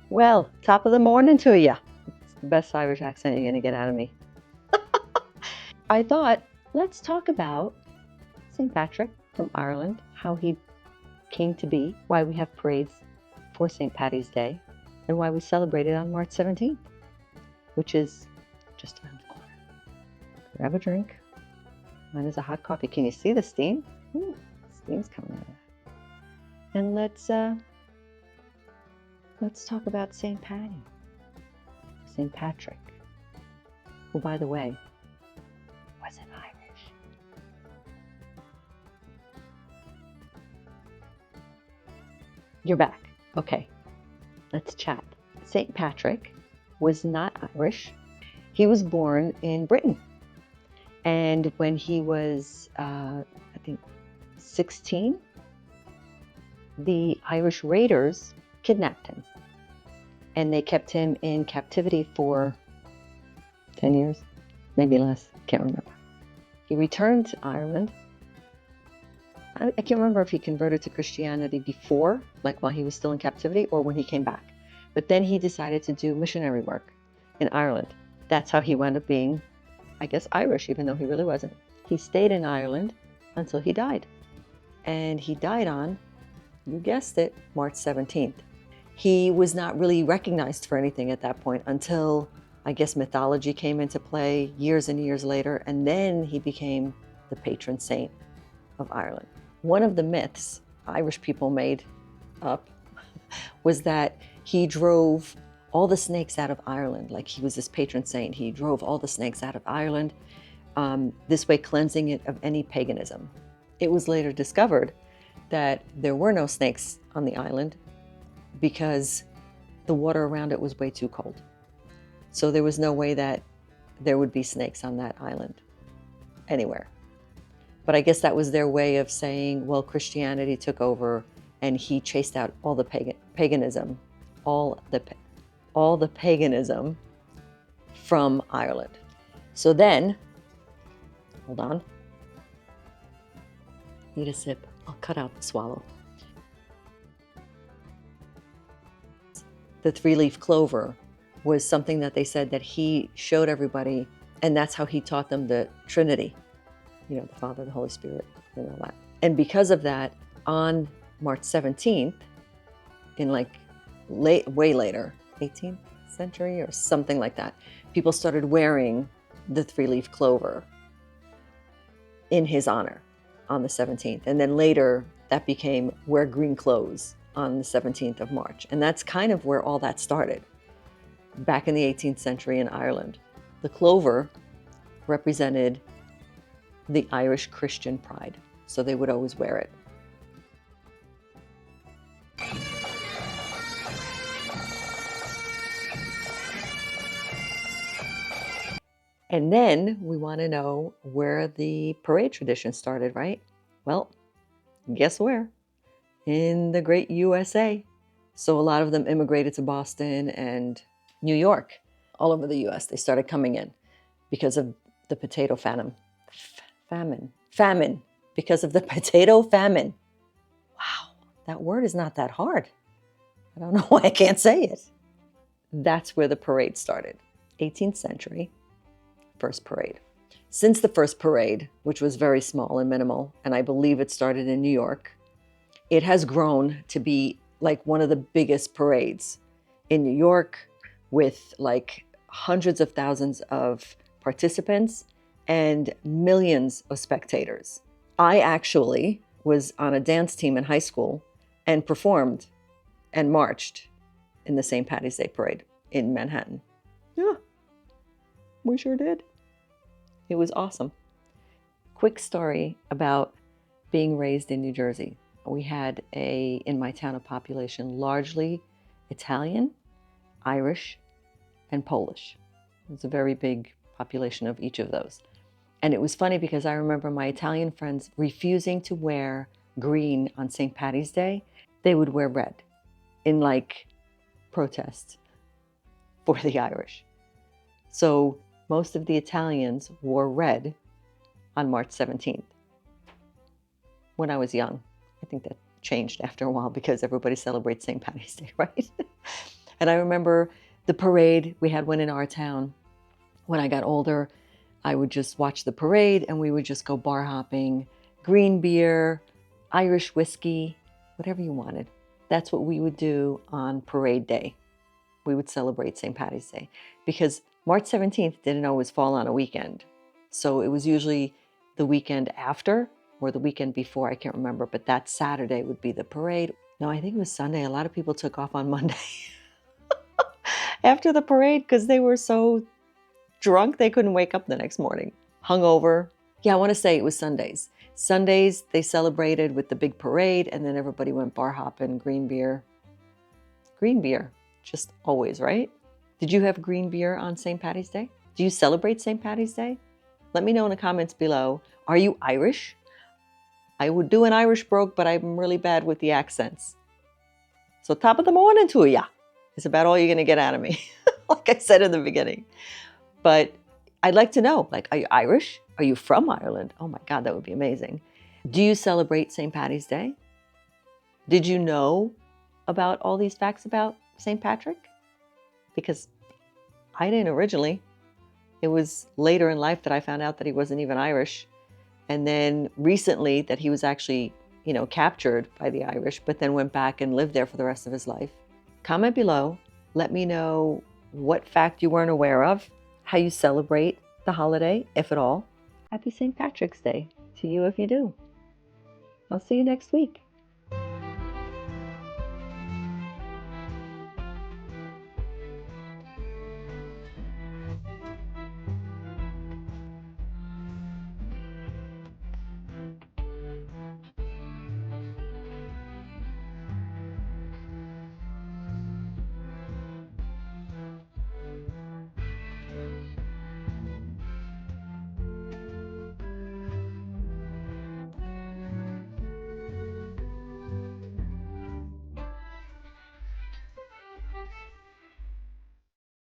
Well, top of the morning to you. It's the best Irish accent you're going to get out of me. I thought, let's talk about St. Patrick from Ireland, how he came to be, why we have parades for St. Paddy's Day, and why we celebrate it on March 17th, which is just around the corner. Grab a drink. Mine is a hot coffee. Can you see the steam? Ooh, steam's coming out of that. And let's talk about St. Paddy, St. Patrick, who, by the way, wasn't Irish. You're back. Okay, let's chat. St. Patrick was not Irish. He was born in Britain. And when he was, I think, 16, the Irish raiders kidnapped him. And they kept him in captivity for 10 years, maybe less, can't remember. He returned to Ireland. I can't remember if he converted to Christianity before, like while he was still in captivity, or when he came back. But then he decided to do missionary work in Ireland. That's how he wound up being, I guess, Irish, even though he really wasn't. He stayed in Ireland until he died. And he died on, you guessed it, March 17th. He was not really recognized for anything at that point until, I guess, mythology came into play years and years later, and then he became the patron saint of Ireland. One of the myths Irish people made up was that he drove all the snakes out of Ireland. Like, he was this patron saint. He drove all the snakes out of Ireland, this way cleansing it of any paganism. It was later discovered that there were no snakes on the island because the water around it was way too cold. So there was no way that there would be snakes on that island anywhere. But I guess that was their way of saying, well, Christianity took over and he chased out all the paganism, all the paganism from Ireland. So then, hold on, need a sip. I'll cut out the swallow. The three-leaf clover was something that they said that he showed everybody, and that's how he taught them the Trinity, you know, the Father, the Holy Spirit, and all that. And because of that, on March 17th, in like way later, 18th century or something like that, people started wearing the three-leaf clover in his honor on the 17th. And then later, that became wear green clothes on the 17th of March. And that's kind of where all that started, back in the 18th century in Ireland. The clover represented the Irish Christian pride, so they would always wear it. And then we want to know where the parade tradition started, right? Well, guess where? In the great USA. So a lot of them immigrated to Boston and New York. All over the US, they started coming in because of the potato famine. Famine. Because of the potato famine. Wow, that word is not that hard. I don't know why I can't say it. That's where the parade started. 18th century, first parade. Since the first parade, which was very small and minimal, and I believe it started in New York, it has grown to be like one of the biggest parades in New York, with like hundreds of thousands of participants and millions of spectators. I actually was on a dance team in high school and performed and marched in the St. Paddy's Day parade in Manhattan. Yeah, we sure did. It was awesome. Quick story about being raised in New Jersey. We had in my town, a population largely Italian, Irish, and Polish. It was a very big population of each of those. And it was funny because I remember my Italian friends refusing to wear green on St. Paddy's Day. They would wear red in like protest for the Irish. So most of the Italians wore red on March 17th. When I was young, I think that changed after a while because everybody celebrates St. Paddy's Day, right? And I remember the parade, we had one in our town. When I got older, I would just watch the parade and we would just go bar hopping, green beer, Irish whiskey, whatever you wanted. That's what we would do on parade day. We would celebrate St. Paddy's Day because March 17th didn't always fall on a weekend. So it was usually the weekend after or the weekend before, I can't remember, but that Saturday would be the parade. No, I think it was Sunday. A lot of people took off on Monday after the parade because they were so drunk they couldn't wake up the next morning. Hungover. Yeah, I want to say it was Sundays. Sundays, they celebrated with the big parade and then everybody went bar hopping, green beer. Green beer, just always, right? Did you have green beer on St. Paddy's Day? Do you celebrate St. Paddy's Day? Let me know in the comments below. Are you Irish? I would do an Irish brogue, but I'm really bad with the accents. So top of the morning to ya is about all you're going to get out of me, like I said in the beginning. But I'd like to know, like, are you Irish? Are you from Ireland? Oh my God, that would be amazing. Do you celebrate St. Paddy's Day? Did you know about all these facts about St. Patrick? Because I didn't originally. It was later in life that I found out that he wasn't even Irish. And then recently that he was actually, captured by the Irish, but then went back and lived there for the rest of his life. Comment below. Let me know what fact you weren't aware of, how you celebrate the holiday, if at all. Happy St. Patrick's Day to you if you do. I'll see you next week.